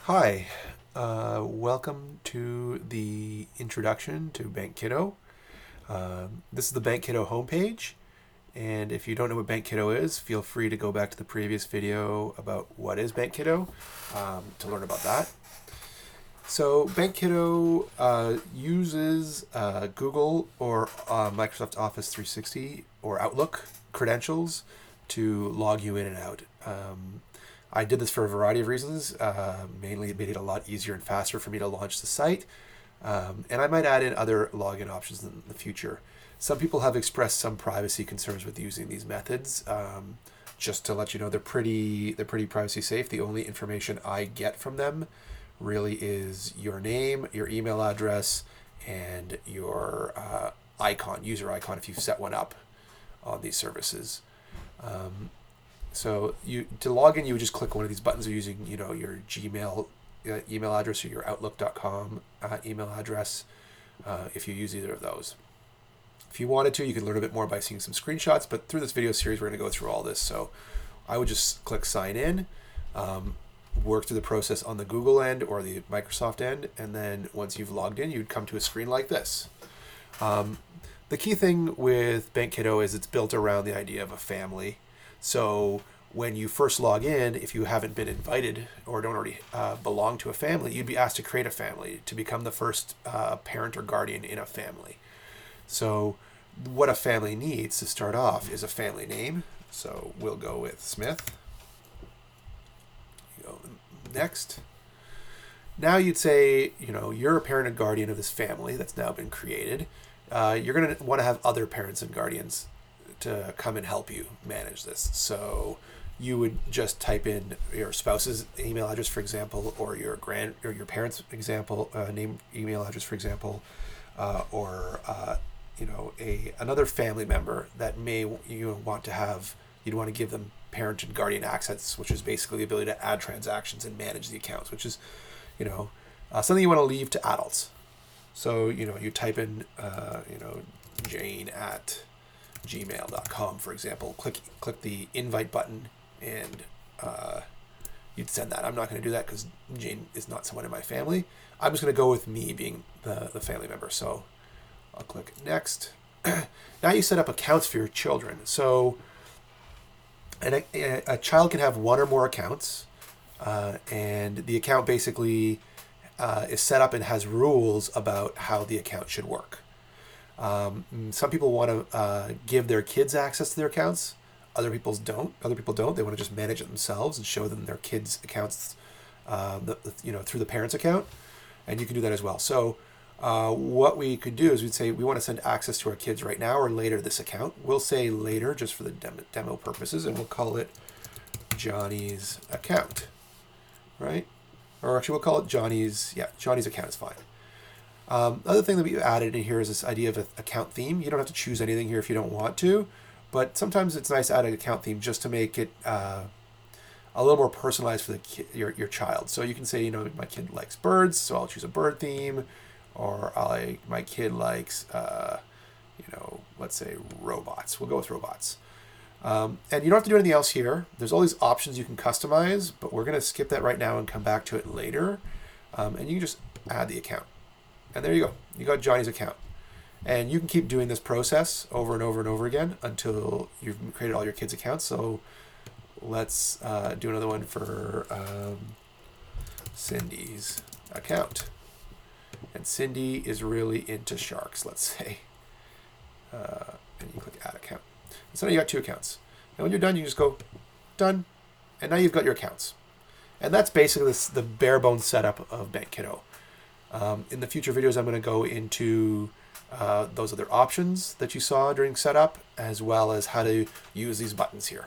Hi, welcome to the introduction to Bank Kiddo. This is the Bank Kiddo homepage, and if you don't know what Bank Kiddo is, feel free to go back to the previous video about what is Bank Kiddo to learn about that. So Bank Kiddo uses Google or Microsoft Office 360 or Outlook credentials to log you in and out. I did this for a variety of reasons. Mainly, it made it a lot easier and faster for me to launch the site. And I might add in other login options in the future. Some people have expressed some privacy concerns with using these methods. Just to let you know, they're pretty privacy safe. The only information I get from them really is your name, your email address, and your user icon if you've set one up on these services. So to log in, you would just click one of these buttons using your Gmail email address or your Outlook.com email address if you use either of those. If you wanted to, you could learn a bit more by seeing some screenshots, but through this video series, we're going to go through all this. So I would just click sign in, work through the process on the Google end or the Microsoft end, and then once you've logged in, you'd come to a screen like this. The key thing with Bank Kiddo is it's built around the idea of a family. So when you first log in, if you haven't been invited or don't already belong to a family, you'd be asked to create a family to become the first parent or guardian in a family. So what a family needs to start off is a family name. So we'll go with Smith. Go next. Now you'd say, you're a parent and guardian of this family that's now been created. You're going to want to have other parents and guardians to come and help you manage this. So you would just type in your spouse's email address, for example, or your parents' email address, for example, or another family member that you'd want to give them parent and guardian access, which is basically the ability to add transactions and manage the accounts, which is something you want to leave to adults. So you type in Jane at gmail.com, for example, click the invite button, and you'd send that. I'm not going to do that because Jane is not someone in my family. I'm just going to go with me being the family member. So I'll click next. Now you set up accounts for your children. So a child can have one or more accounts, and the account basically is set up and has rules about how the account should work. Some people want to give their kids access to their accounts. Other people don't. They want to just manage it themselves and show them their kids' accounts, through the parents' account, and you can do that as well. So what we could do is we'd say we want to send access to our kids right now or later this account. We'll say later just for the demo purposes, and we'll call it Johnny's account, right? Or actually, we'll call it Johnny's account is fine. Other thing that we added in here is this idea of an account theme. You don't have to choose anything here if you don't want to, but sometimes it's nice to add an account theme just to make it a little more personalized for your child. So you can say, my kid likes birds, so I'll choose a bird theme, or my kid likes, let's say robots. We'll go with robots. And you don't have to do anything else here. There's all these options you can customize, but we're going to skip that right now and come back to it later. And you can just add the account. And there you go. You got Johnny's account. And you can keep doing this process over and over and over again until you've created all your kids' accounts. So let's do another one for Cindy's account. And Cindy is really into sharks, let's say. And you click add account. So now you got two accounts. And when you're done, you just go done. And now you've got your accounts. And that's basically the bare bones setup of Bank Kiddo. In the future videos, I'm going to go into those other options that you saw during setup, as well as how to use these buttons here.